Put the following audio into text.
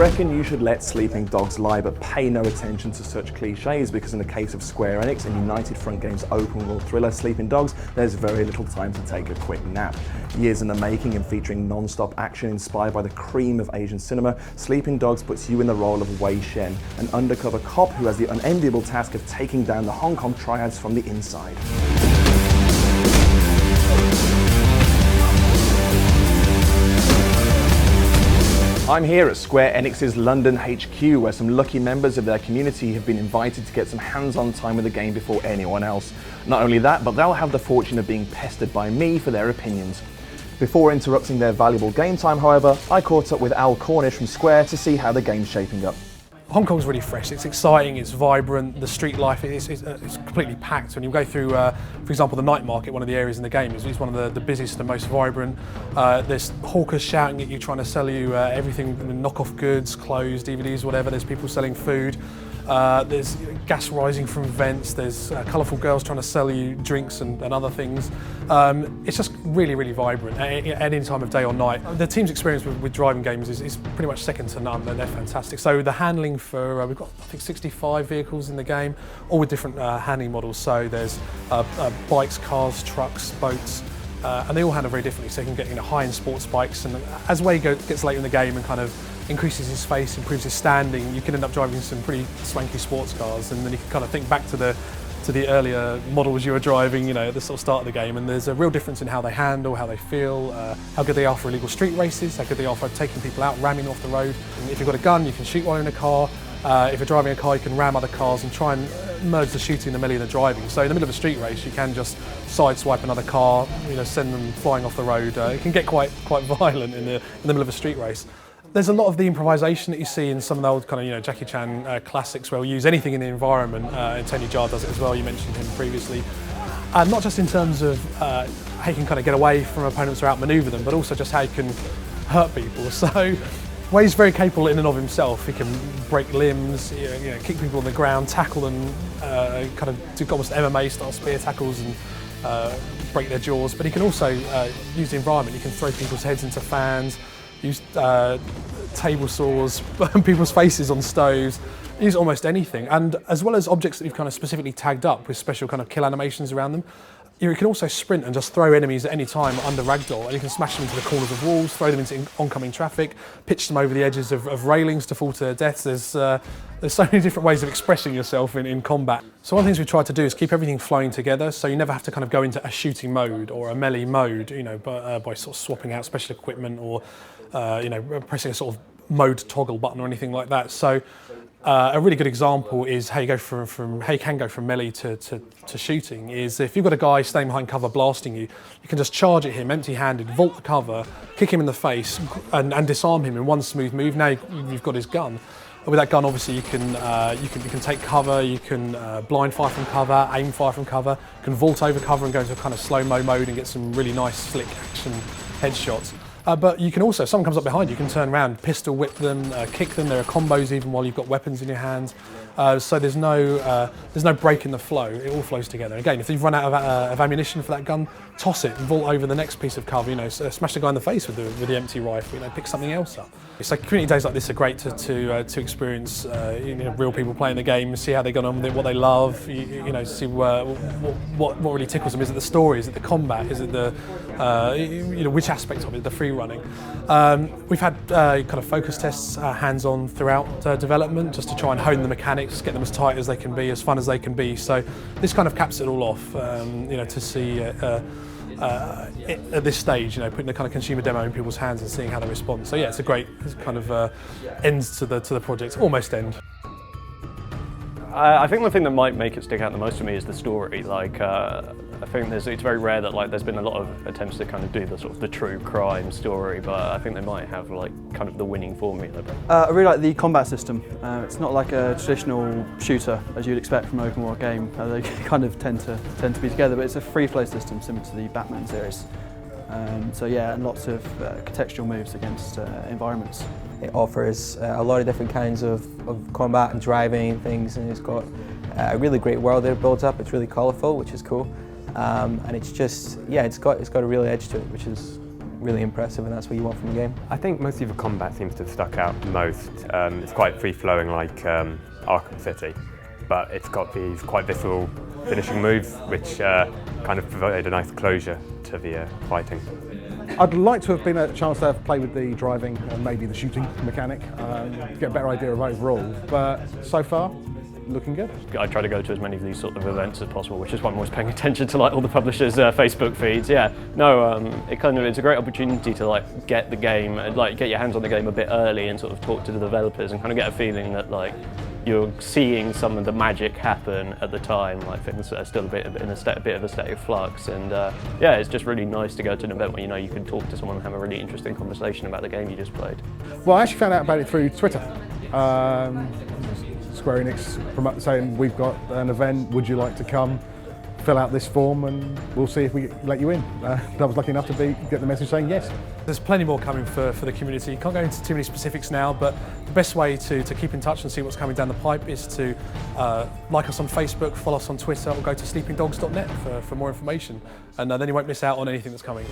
reckon you should let sleeping dogs lie, but pay no attention to such cliches, because in the case of Square Enix and United Front Games' open world thriller Sleeping Dogs, there's very little time to take a quick nap. Years in the making and featuring non-stop action inspired by the cream of Asian cinema, Sleeping Dogs puts you in the role of Wei Shen, an undercover cop who has the unenviable task of taking down the Hong Kong triads from the inside. I'm here at Square Enix's London HQ, where some lucky members of their community have been invited to get some hands-on time with the game before anyone else. Not only that, but they'll have the fortune of being pestered by me for their opinions. Before interrupting their valuable game time, however, I caught up with Al Cornish from Square to see how the game's shaping up. Hong Kong's really fresh, it's exciting, it's vibrant, the street life is completely packed. When you go through, for example, the night market, one of the areas in the game, is one of the busiest and most vibrant. There's hawkers shouting at you, trying to sell you everything, knock-off goods, clothes, DVDs, whatever. There's people selling food. There's gas rising from vents, there's colourful girls trying to sell you drinks and other things. It's just really, really vibrant at any time of day or night. The team's experience with driving games is pretty much second to none, and they're fantastic. So the handling for, we've got I think 65 vehicles in the game, all with different handling models. So there's bikes, cars, trucks, boats, and they all handle very differently. So you can get high-end sports bikes, and as Wei gets later in the game and kind of increases his face, improves his standing, you can end up driving some pretty swanky sports cars, and then you can kind of think back to the earlier models you were driving, at the sort of start of the game, and there's a real difference in how they handle, how they feel, how good they are for illegal street races, how good they are for taking people out, ramming off the road. And if you've got a gun, you can shoot while you're in a car. If you're driving a car, you can ram other cars and try and merge the shooting and the melee and the driving. So in the middle of a street race, you can just sideswipe another car, send them flying off the road. It can get quite violent in the middle of a street race. There's a lot of the improvisation that you see in some of the old kind of Jackie Chan classics, where we'll use anything in the environment, and Tony Jaa does it as well, you mentioned him previously. Not just in terms of how you can kind of get away from opponents or outmaneuver them, but also just how you can hurt people. So Wei's very capable in and of himself. He can break limbs, kick people on the ground, tackle them, kind of do almost MMA style spear tackles and break their jaws, but he can also use the environment. You can throw people's heads into fans, use table saws, burn people's faces on stoves, use almost anything. And as well as objects that you've kind of specifically tagged up with special kind of kill animations around them, you can also sprint and just throw enemies at any time under ragdoll, and you can smash them into the corners of walls, throw them into oncoming traffic, pitch them over the edges of railings to fall to their deaths. There's so many different ways of expressing yourself in combat. So one of the things we've tried to do is keep everything flowing together, so you never have to kind of go into a shooting mode or a melee mode, by sort of swapping out special equipment or pressing a sort of mode toggle button or anything like that. So a really good example is how you go how you can go from melee to shooting. Is if you've got a guy staying behind cover blasting you, you can just charge at him empty-handed, vault the cover, kick him in the face, and disarm him in one smooth move. Now you've got his gun. With that gun, obviously, you can take cover, you can blind fire from cover, aim fire from cover, you can vault over cover and go into a kind of slow-mo mode and get some really nice, slick action headshots. But you can also, if someone comes up behind you, can turn around, pistol whip them, kick them. There are combos even while you've got weapons in your hands. So there's no break in the flow. It all flows together. Again, if you've run out of ammunition for that gun, toss it and vault over the next piece of cover. Smash the guy in the face with the empty rifle. Pick something else up. So community days like this are great to experience. Real people playing the game, see how they got on with it, what they love. See what really tickles them. Is it the story? Is it the combat? Is it the which aspect of it? The free running. We've had kind of focus tests, hands-on throughout development, just to try and hone the mechanics, get them as tight as they can be, as fun as they can be. So this kind of caps it all off. To see at this stage, putting the kind of consumer demo in people's hands and seeing how they respond. So yeah, it's a great kind of end to the project, almost end. I think the thing that might make it stick out the most to me is the story. I think it's very rare that there's been a lot of attempts to kind of do the true crime story, but I think they might have kind of the winning formula. I really like the combat system. It's not like a traditional shooter as you'd expect from an open world game. They kind of tend to be together, but it's a free flow system similar to the Batman series. So yeah, and lots of contextual moves against environments. It offers a lot of different kinds of combat and driving and things, and it's got a really great world that it builds up. It's really colourful, which is cool, and it's just, yeah, it's got a real edge to it, which is really impressive, and that's what you want from a game. I think mostly the combat seems to have stuck out most. It's quite free-flowing like Arkham City, but it's got these quite visceral finishing moves which kind of provide a nice closure to the fighting. I'd like to have been a chance to have play with the driving and maybe the shooting mechanic to get a better idea of overall, but so far, looking good. I try to go to as many of these sort of events as possible, which is why I'm always paying attention to like all the publishers' Facebook feeds. Yeah, no, it's a great opportunity to like get the game, like get your hands on the game a bit early and sort of talk to the developers and kind of get a feeling that like you're seeing some of the magic happen at the time. Like things are still a bit of a state of flux, and yeah, it's just really nice to go to an event where you know you can talk to someone and have a really interesting conversation about the game you just played. Well, I actually found out about it through Twitter. Square Enix saying we've got an event, would you like to come, fill out this form and we'll see if we let you in. I was lucky enough to get the message saying yes. There's plenty more coming for the community. Can't go into too many specifics now, but the best way to keep in touch and see what's coming down the pipe is to like us on Facebook, follow us on Twitter, or go to sleepingdogs.net for more information, and then you won't miss out on anything that's coming.